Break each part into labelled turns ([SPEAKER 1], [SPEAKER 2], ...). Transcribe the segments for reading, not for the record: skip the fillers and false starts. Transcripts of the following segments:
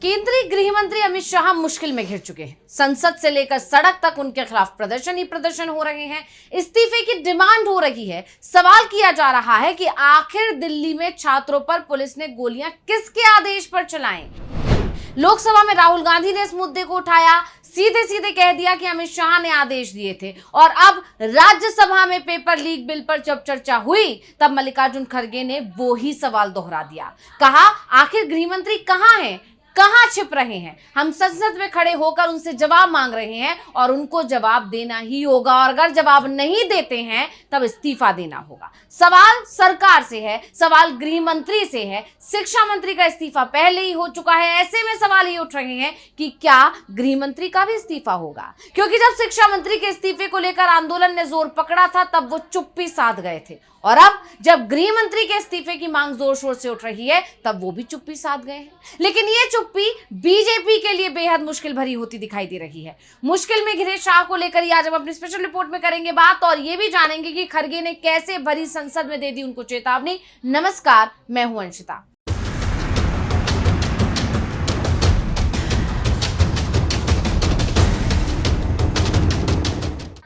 [SPEAKER 1] केंद्रीय गृह मंत्री अमित शाह मुश्किल में घिर चुके हैं। संसद से लेकर सड़क तक उनके खिलाफ प्रदर्शन ही प्रदर्शन हो रहे हैं। इस्तीफे की डिमांड हो रही है। सवाल किया जा रहा है कि आखिर दिल्ली में छात्रों पर पुलिस ने गोलियां किसके आदेश पर चलाई। लोकसभा में राहुल गांधी ने इस मुद्दे को उठाया, सीधे सीधे कह दिया कि अमित शाह ने आदेश दिए थे। और अब राज्यसभा में पेपर लीक बिल पर जब चर्चा हुई तब मल्लिकार्जुन खड़गे ने वो ही सवाल दोहरा दिया। कहा, आखिर गृह मंत्री कहां हैं, कहां छिप रहे हैं? हम संसद में खड़े होकर उनसे जवाब मांग रहे हैं और उनको जवाब देना ही होगा, और अगर जवाब नहीं देते हैं तब इस्तीफा देना होगा। सवाल सरकार से है, सवाल गृह मंत्री से है। शिक्षा मंत्री का इस्तीफा पहले ही हो चुका है। ऐसे में सवाल ये उठ रहे हैं कि क्या गृह मंत्री का भी इस्तीफा होगा, क्योंकि जब शिक्षा मंत्री के इस्तीफे को लेकर आंदोलन ने जोर पकड़ा था तब वो चुप्पी साध गए थे, और अब जब गृह मंत्री के इस्तीफे की मांग जोर शोर से उठ रही है तब वो भी चुप्पी साध गए हैं। लेकिन ये चुप्पी बीजेपी के लिए बेहद मुश्किल भरी होती दिखाई दे रही है। मुश्किल में घिरे शाह को लेकर ही आज हम अपनी स्पेशल रिपोर्ट में करेंगे बात, और ये भी जानेंगे कि खड़गे ने कैसे भरी संसद में दे दी उनको चेतावनी। नमस्कार, मैं हूं अंशिता।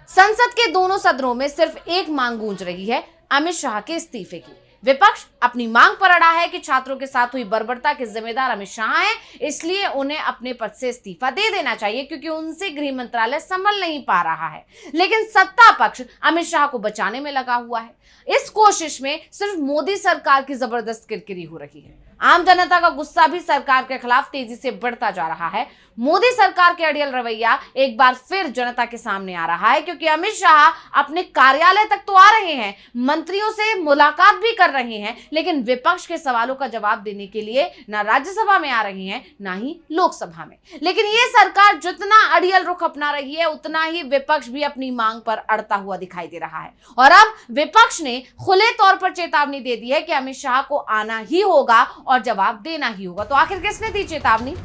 [SPEAKER 1] संसद के दोनों सदनों में सिर्फ एक मांग गूंज रही है, अमित शाह के इस्तीफे की। विपक्ष अपनी मांग पर अड़ा है कि छात्रों के साथ हुई बर्बरता के जिम्मेदार अमित शाह हैं, इसलिए उन्हें अपने पद से इस्तीफा दे देना चाहिए, क्योंकि उनसे गृह मंत्रालय संभल नहीं पा रहा है। लेकिन सत्ता पक्ष अमित शाह को बचाने में लगा हुआ है। इस कोशिश में सिर्फ मोदी सरकार की जबरदस्त किरकिरी हो रही है। आम जनता का गुस्सा भी सरकार के खिलाफ तेजी से बढ़ता जा रहा है। मोदी सरकार के अड़ियल रवैया एक बार फिर जनता के सामने आ रहा है, क्योंकि अमित शाह अपने कार्यालय तक तो आ रहे हैं, मंत्रियों से मुलाकात भी कर रहे हैं, लेकिन विपक्ष के सवालों का जवाब देने के लिए ना राज्यसभा में आ रही हैं, ना ही लोकसभा में। लेकिन ये सरकार जितना अड़ियल रुख अपना रही है, उतना ही विपक्ष भी अपनी मांग पर अड़ता हुआ दिखाई दे रहा है। और अब विपक्ष ने खुले तौर पर चेतावनी दे दी है कि अमित शाह को आना ही होगा और जवाब देना ही होगा। तो आखिर किसने दी चेतावनी?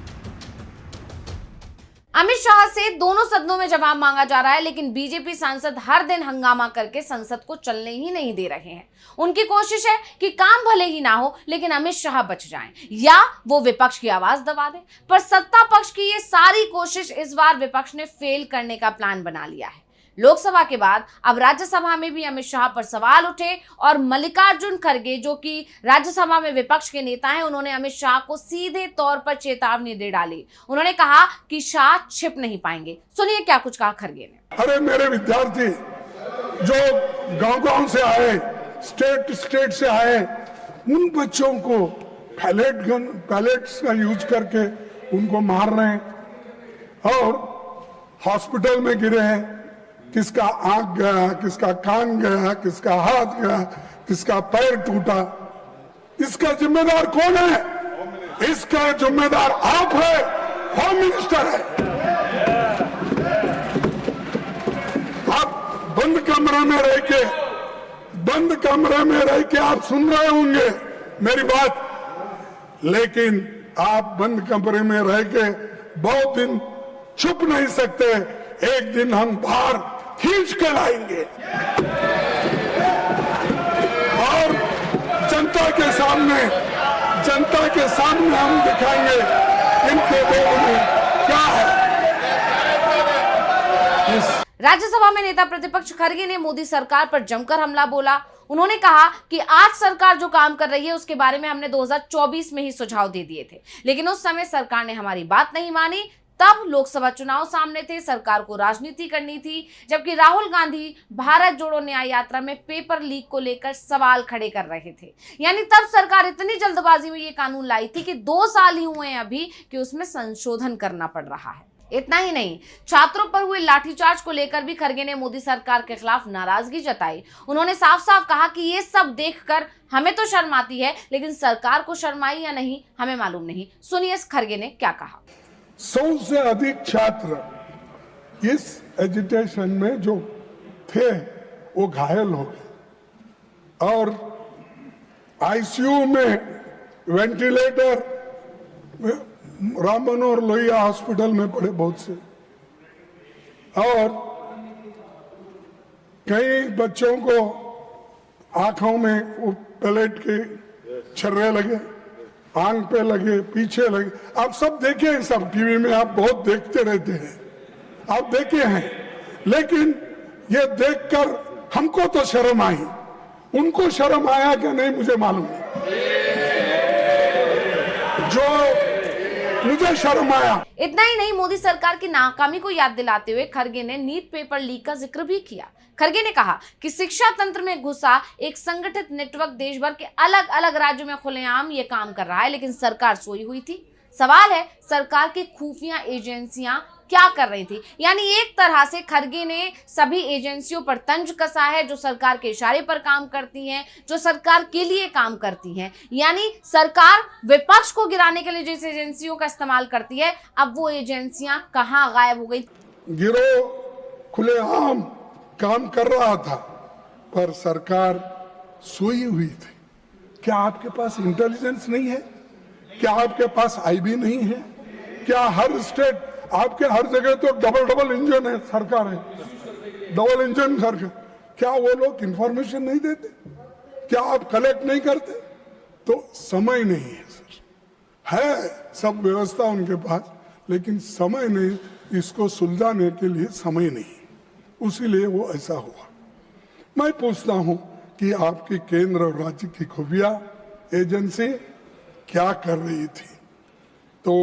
[SPEAKER 1] अमित शाह से दोनों सदनों में जवाब मांगा जा रहा है, लेकिन बीजेपी सांसद हर दिन हंगामा करके संसद को चलने ही नहीं दे रहे हैं। उनकी कोशिश है कि काम भले ही ना हो, लेकिन अमित शाह बच जाएं या वो विपक्ष की आवाज दबा दें। पर सत्ता पक्ष की ये सारी कोशिश इस बार विपक्ष ने फेल करने का प्लान बना लिया है। लोकसभा के बाद अब राज्यसभा में भी अमित शाह पर सवाल उठे, और मल्लिकार्जुन खड़गे, जो कि राज्यसभा में विपक्ष के नेता हैं, उन्होंने अमित शाह को सीधे तौर पर चेतावनी दे डाली। उन्होंने कहा कि शाह छिप नहीं पाएंगे। सुनिए क्या कुछ कहा खड़गे ने।
[SPEAKER 2] अरे मेरे विद्यार्थी जो गांव-गांव से आए, स्टेट से आए, उन बच्चों को पैलेट्स का यूज करके उनको मार रहे हैं और हॉस्पिटल में गिरे हैं। किसका आंख गया, किसका कान गया, किसका हाथ गया, किसका पैर टूटा। इसका जिम्मेदार कौन है? इसका जिम्मेदार आप है, होम मिनिस्टर है। आप बंद कमरे में रह के आप सुन रहे होंगे मेरी बात, लेकिन आप बंद कमरे में रह के बहुत दिन छुप नहीं सकते। एक दिन हम बाहर खींच कर आएंगे और जनता के सामने हम दिखाएंगे इनके दोनों में क्या है।
[SPEAKER 1] राज्यसभा में नेता प्रतिपक्ष खड़गे ने मोदी सरकार पर जमकर हमला बोला। उन्होंने कहा कि आज सरकार जो काम कर रही है उसके बारे में हमने 2024 में ही सुझाव दे दिए थे, लेकिन उस समय सरकार ने हमारी बात नहीं मानी। तब लोकसभा चुनाव सामने थे, सरकार को राजनीति करनी थी, जबकि राहुल गांधी भारत जोड़ो न्याय यात्रा में पेपर लीक को लेकर सवाल खड़े कर रहे थे। यानी तब सरकार इतनी जल्दबाजी में ये कानून लाई थी कि 2 साल ही हुए हैं अभी कि उसमें संशोधन करना पड़ रहा है। इतना ही नहीं, छात्रों पर हुए लाठीचार्ज को लेकर भी खड़गे ने मोदी सरकार के खिलाफ नाराजगी जताई। उन्होंने साफ साफ कहा कि ये सब देखकर हमें तो शर्म आती है, लेकिन सरकार को शर्म आई या नहीं हमें मालूम नहीं। सुनिए इस खड़गे ने क्या कहा।
[SPEAKER 2] 100 से अधिक छात्र इस एजिटेशन में जो थे वो घायल हो गए और आईसीयू में वेंटिलेटर राम मनोहर लोहिया हॉस्पिटल में पड़े बहुत से, और कई बच्चों को आंखों में वो पैलेट के छर्रे लगे आंख पे लगे, पीछे लगे, आप सब देखे हैं, सब टीवी में आप बहुत देखते रहते हैं, आप देखे हैं। लेकिन ये देखकर हमको तो शर्म आई, उनको शर्म आया कि नहीं मुझे मालूम नहीं। जो मुझे शर्म आया।
[SPEAKER 1] इतना ही नहीं, मोदी सरकार की नाकामी को याद दिलाते हुए खरगे ने नीट पेपर लीक का जिक्र भी किया। खरगे ने कहा कि शिक्षा तंत्र में घुसा एक संगठित नेटवर्क देश भर के अलग अलग राज्यों में खुलेआम ये काम कर रहा है, लेकिन सरकार सोई हुई थी। सवाल है, सरकार की खुफिया एजेंसियां क्या कर रही थी? यानी एक तरह से खरगे ने सभी एजेंसियों पर तंज कसा है जो सरकार के इशारे पर काम करती हैं, जो सरकार के लिए काम करती हैं। यानी सरकार विपक्ष को गिराने के लिए जिस एजेंसियों का इस्तेमाल करती है, अब वो एजेंसियां कहां गायब हो गई?
[SPEAKER 2] गिरोह खुलेआम काम कर रहा था, पर सरकार सोई हुई थी। क्या आपके पास इंटेलिजेंस नहीं है? क्या आपके पास आईबी नहीं है? क्या हर स्टेट, आपके हर जगह तो डबल इंजन है, सरकार है, डबल इंजन सरकार, क्या वो लोग इंफॉर्मेशन नहीं देते? क्या आप कलेक्ट नहीं करते? तो समय नहीं है सर, है सब व्यवस्था उनके पास, लेकिन समय नहीं, इसको सुलझाने के लिए समय नहीं, उसीलिए वो ऐसा हुआ। मैं पूछता हूं कि आपकी केंद्र और राज्य की खुफिया एजेंसी क्या कर रही थी, तो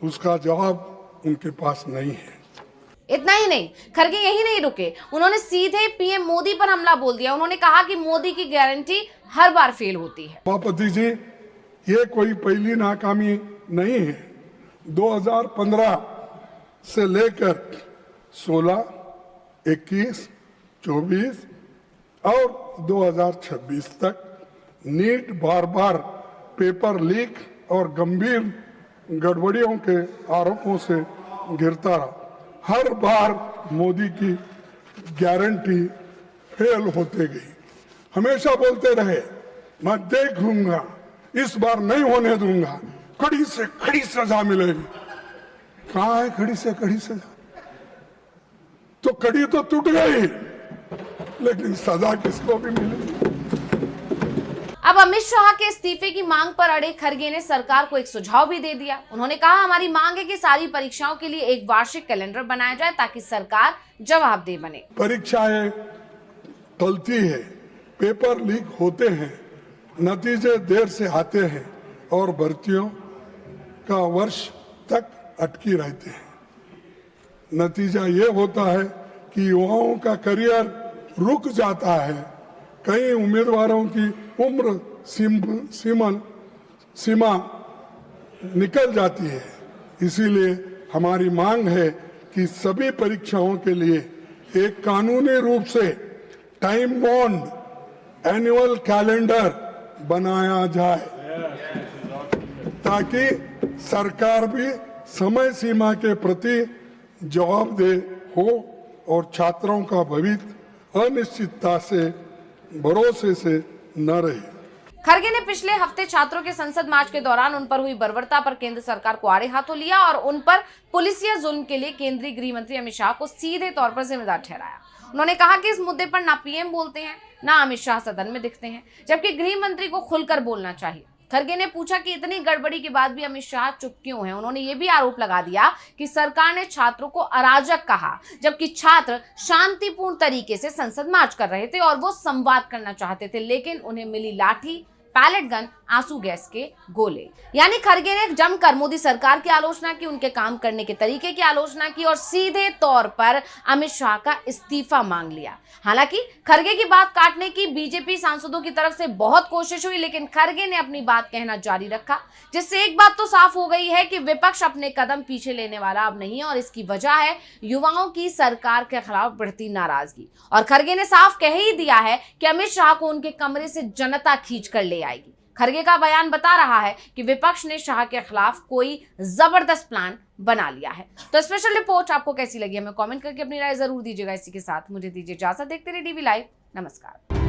[SPEAKER 2] उसका जवाब उनके पास नहीं है।
[SPEAKER 1] इतना ही नहीं, खरगे यही नहीं रुके, उन्होंने सीधे पीएम मोदी पर हमला बोल दिया। उन्होंने कहा कि मोदी की गारंटी हर बार फेल होती है।
[SPEAKER 2] सभापति जी, ये कोई पहली नाकामी नहीं है। 2015 से लेकर 16, 21, 24 और 2026 तक नीट बार बार पेपर लीक और गंभीर गड़बड़ियों के आरोपों से गिरता रहा। हर बार मोदी की गारंटी फेल होते गई। हमेशा बोलते रहे, मैं देख लूंगा, इस बार नहीं होने दूंगा, कड़ी से कड़ी सजा मिलेगी। कहां है कड़ी से कड़ी सजा? तो कड़ी तो टूट गई, लेकिन सजा किसको भी मिलेगी?
[SPEAKER 1] अब अमित शाह के इस्तीफे की मांग पर अड़े खरगे ने सरकार को एक सुझाव भी दे दिया। उन्होंने कहा, हमारी मांग है कि सारी परीक्षाओं के लिए एक वार्षिक कैलेंडर बनाया जाए ताकि सरकार जवाबदेह बने।
[SPEAKER 2] परीक्षाएं टलती है, पेपर लीक होते हैं, नतीजे देर से आते हैं और भर्तियों का वर्ष तक अटकी रहते हैं। नतीजा ये होता है कि युवाओं का करियर रुक जाता है। कई उम्मीदवारों की उम्र सीमा निकल जाती है। इसीलिए हमारी मांग है कि सभी परीक्षाओं के लिए एक कानूनी रूप से टाइम बॉन्ड एनुअल कैलेंडर बनाया जाए, ताकि सरकार भी समय सीमा के प्रति जवाबदेह हो और छात्रों का भविष्य अनिश्चितता से, भरोसे से न रहे।
[SPEAKER 1] खरगे ने पिछले हफ्ते छात्रों के संसद मार्च के दौरान उन पर हुई बर्बरता पर केंद्र सरकार को आड़े हाथों लिया और उन पर पुलिसिया जुल्म के लिए केंद्रीय गृह मंत्री अमित शाह को सीधे तौर पर जिम्मेदार ठहराया। उन्होंने कहा कि इस मुद्दे पर ना पीएम बोलते हैं, ना अमित शाह सदन में दिखते हैं, जबकि गृह मंत्री को खुलकर बोलना चाहिए। खरगे ने पूछा कि इतनी गड़बड़ी के बाद भी अमित शाह चुप क्यों हैं। उन्होंने ये भी आरोप लगा दिया कि सरकार ने छात्रों को अराजक कहा, जबकि छात्र शांतिपूर्ण तरीके से संसद मार्च कर रहे थे और वो संवाद करना चाहते थे, लेकिन उन्हें मिली लाठी, पैलेट गन, आंसू गैस के गोले। यानी खरगे ने जमकर मोदी सरकार की आलोचना की, उनके काम करने के तरीके की आलोचना की और सीधे तौर पर अमित शाह का इस्तीफा मांग लिया। हालांकि खरगे की बात काटने की बीजेपी सांसदों की तरफ से बहुत कोशिश हुई, लेकिन खरगे ने अपनी बात कहना जारी रखा, जिससे एक बात तो साफ हो गई है कि विपक्ष अपने कदम पीछे लेने वाला अब नहीं है और इसकी वजह है युवाओं की सरकार के खिलाफ बढ़ती नाराजगी। और खरगे ने साफ कह ही दिया है कि अमित शाह को उनके कमरे से जनता खींच कर ले आएगी। खरगे का बयान बता रहा है कि विपक्ष ने शाह के खिलाफ कोई जबरदस्त प्लान बना लिया है। तो स्पेशल रिपोर्ट आपको कैसी लगी हमें कमेंट करके अपनी राय जरूर दीजिएगा। इसी के साथ मुझे दीजिए इजाजत। देखते रहिए DV लाइव। नमस्कार।